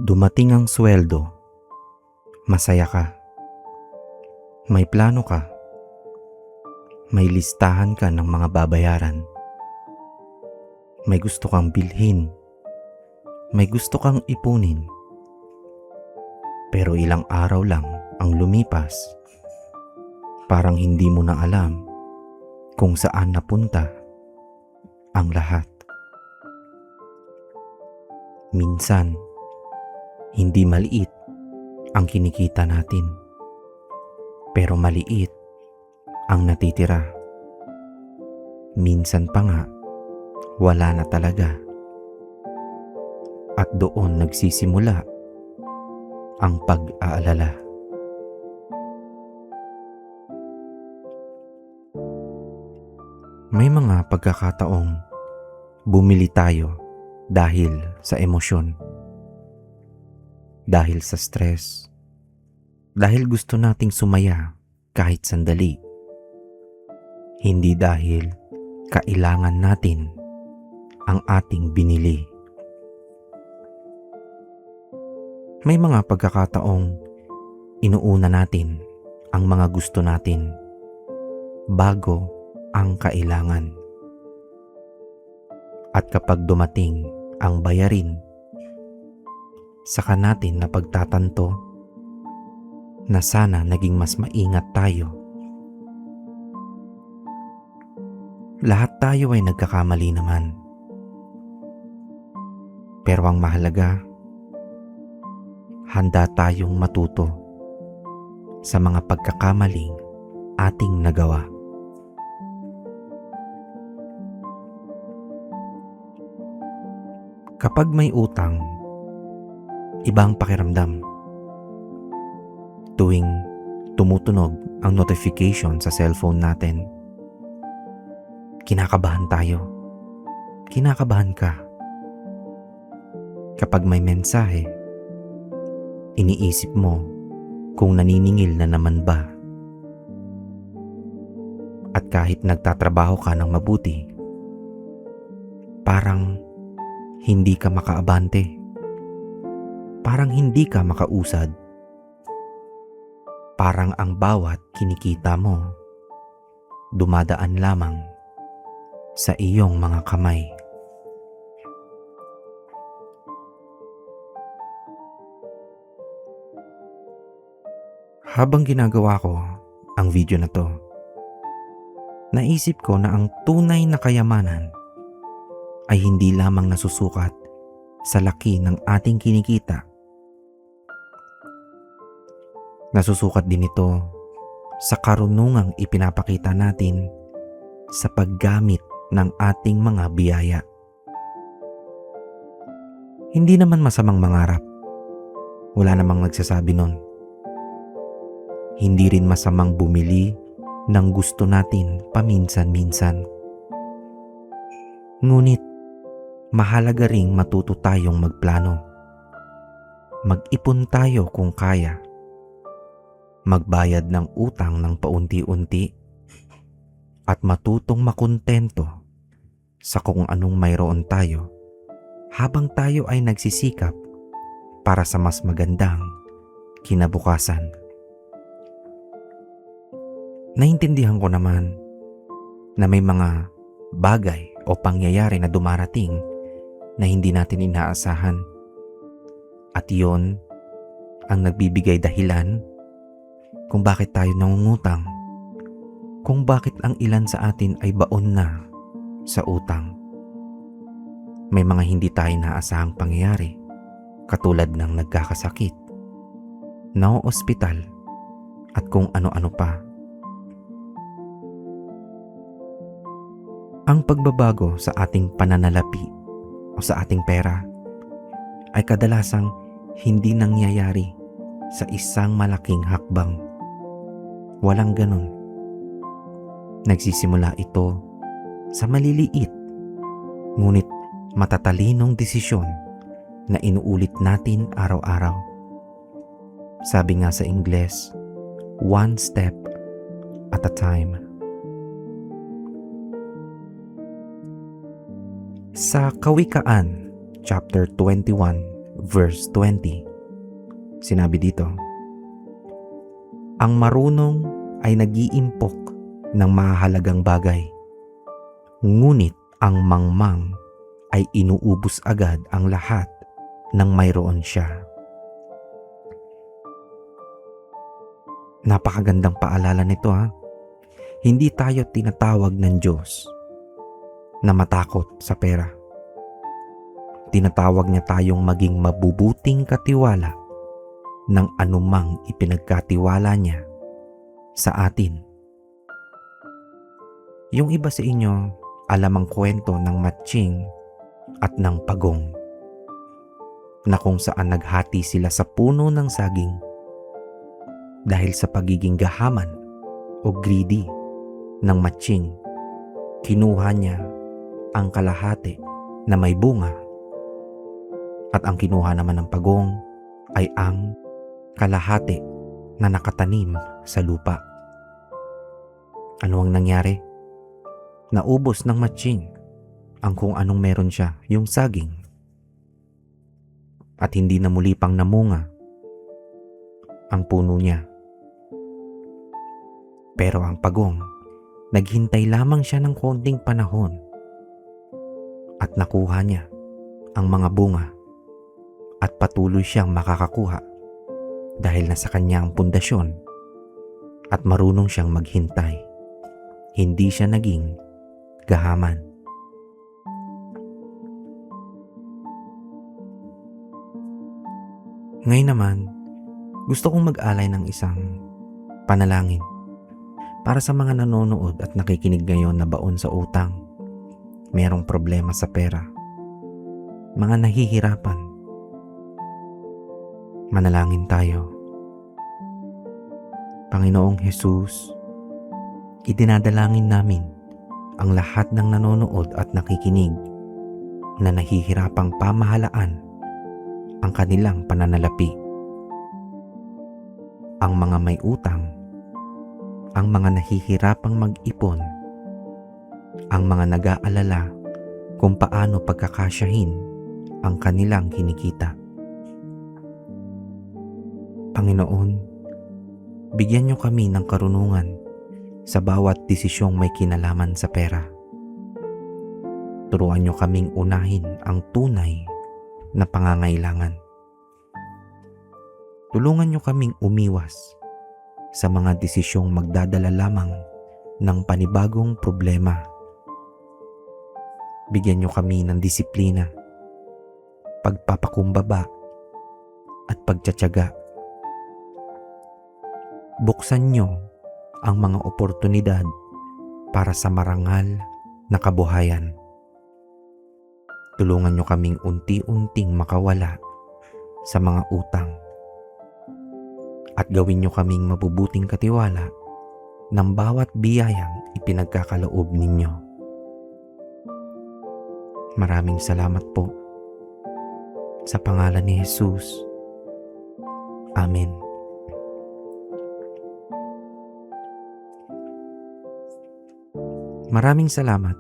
Dumating ang sweldo, masaya ka, may plano ka, may listahan ka ng mga babayaran, may gusto kang bilhin, may gusto kang ipunin. Pero ilang araw lang ang lumipas, parang hindi mo na alam kung saan napunta ang lahat. Minsan, hindi maliit ang kinikita natin, pero maliit ang natitira. Minsan pa nga, wala na talaga. At doon nagsisimula ang pag-aalala. May mga pagkakataong bumili tayo dahil sa emosyon, dahil sa stress, dahil gusto nating sumaya kahit sandali. Hindi dahil kailangan natin ang ating binili. May mga pagkakataong inuuna natin ang mga gusto natin bago ang kailangan. At kapag dumating ang bayarin, saka natin napagtatanto na sana naging mas maingat tayo. Lahat tayo ay nagkakamali naman. Pero ang mahalaga, handa tayong matuto sa mga pagkakamaling ating nagawa. Kapag may utang, ibang pakiramdam. Tuwing tumutunog ang notification sa cellphone natin, kinakabahan tayo. Kinakabahan ka. Kapag may mensahe, iniisip mo kung naniningil na naman ba. At kahit nagtatrabaho ka ng mabuti, parang hindi ka makaabante. Parang hindi ka makausad. Parang ang bawat kinikita mo dumadaan lamang sa iyong mga kamay. Habang ginagawa ko ang video na to, naisip ko na ang tunay na kayamanan ay hindi lamang nasusukat sa laki ng ating kinikita. Nasusukat din ito sa karunungang ipinapakita natin sa paggamit ng ating mga biyaya. Hindi naman masamang mangarap. Wala namang nagsasabi nun. Hindi rin masamang bumili ng gusto natin paminsan-minsan. Ngunit, mahalaga ring matuto tayong magplano. Mag-ipon tayo kung kaya. Magbayad ng utang ng paunti-unti. At matutong makontento sa kung anong mayroon tayo habang tayo ay nagsisikap para sa mas magandang kinabukasan. Naintindihan ko naman na may mga bagay o pangyayari na dumarating na hindi natin inaasahan. At iyon ang nagbibigay dahilan kung bakit tayo nangungutang, kung bakit ang ilan sa atin ay baon na sa utang. May mga hindi tayo naasahang pangyayari katulad ng nagkakasakit, na-ospital at kung ano-ano pa. Ang pagbabago sa ating pananalapi o sa ating pera ay kadalasang hindi nangyayari sa isang malaking hakbang. Walang ganun. Nagsisimula ito sa maliliit ngunit matatalinong desisyon na inuulit natin araw-araw. Sabi nga sa Ingles, one step at a time. Sa Kawikaan, chapter 21, verse 20. Sinabi dito, ang marunong ay nag-iimpok ng mahalagang bagay, ngunit ang mangmang ay inuubos agad ang lahat ng mayroon siya. Napakagandang paalala nito ha. Hindi tayo tinatawag ng Diyos na matakot sa pera. Tinatawag niya tayong maging mabubuting katiwala ng anumang ipinagkatiwala niya sa atin. Yung iba sa inyo, alam ang kwento ng Matching at ng Pagong, na kung saan naghati sila sa puno ng saging dahil sa pagiging gahaman o greedy ng Matching. Kinuha niya ang kalahati na may bunga at ang kinuha naman ng Pagong ay ang kalahati na nakatanim sa lupa. Ano ang nangyari? Naubos ng Matching ang kung anong meron siya, yung saging, at hindi na muli pang namunga ang puno niya. Pero ang Pagong, naghintay lamang siya ng konting panahon at nakuha niya ang mga bunga at patuloy siyang makakakuha dahil nasa kanya ang pundasyon at marunong siyang maghintay. Hindi siya naging gahaman. Ngayon naman, gusto kong mag-alay ng isang panalangin para sa mga nanonood at nakikinig ngayon na baon sa utang, merong problema sa pera, mga nahihirapan. Manalangin tayo. Panginoong Jesus, idinadalangin namin ang lahat ng nanonood at nakikinig na nahihirapang pamahalaan ang kanilang pananalapi. Ang mga may utang, ang mga nahihirapang mag-ipon, ang mga nag-aalala kung paano pagkakasyahin ang kanilang kinikita. Panginoon, bigyan niyo kami ng karunungan sa bawat desisyong may kinalaman sa pera. Turuan niyo kaming unahin ang tunay na pangangailangan. Tulungan niyo kaming umiwas sa mga desisyong magdadala lamang ng panibagong problema. Bigyan niyo kami ng disiplina, pagpapakumbaba at pagtsatsaga. Buksan niyo ang mga oportunidad para sa marangal na kabuhayan. Tulungan niyo kaming unti-unting makawala sa mga utang at gawin niyo kaming mabubuting katiwala ng bawat biyayang ipinagkakaloob ninyo. Maraming salamat po sa pangalan ni Jesus. Amen. Maraming salamat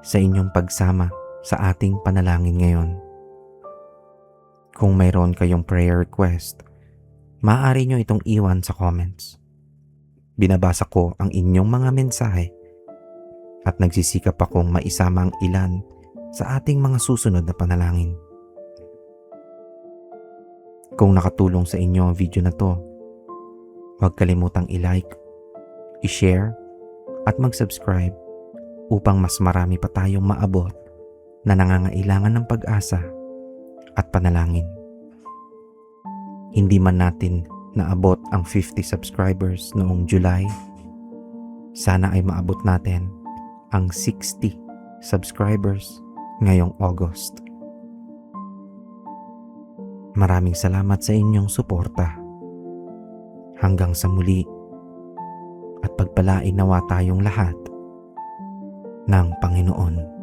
sa inyong pagsama sa ating panalangin ngayon. Kung mayroon kayong prayer request, maaari nyo itong iwan sa comments. Binabasa ko ang inyong mga mensahe at nagsisikap akong maisama ang ilan sa ating mga susunod na panalangin. Kung nakatulong sa inyo ang video na to, huwag kalimutang i-like, i-share at mag-subscribe upang mas marami pa tayong maabot na nangangailangan ng pag-asa at panalangin. Hindi man natin naabot ang 50 subscribers noong July, sana ay maabot natin ang 60 subscribers ngayong August. Maraming salamat sa inyong suporta. Hanggang sa muli, at pagpalain nawa tayong lahat ng Panginoon.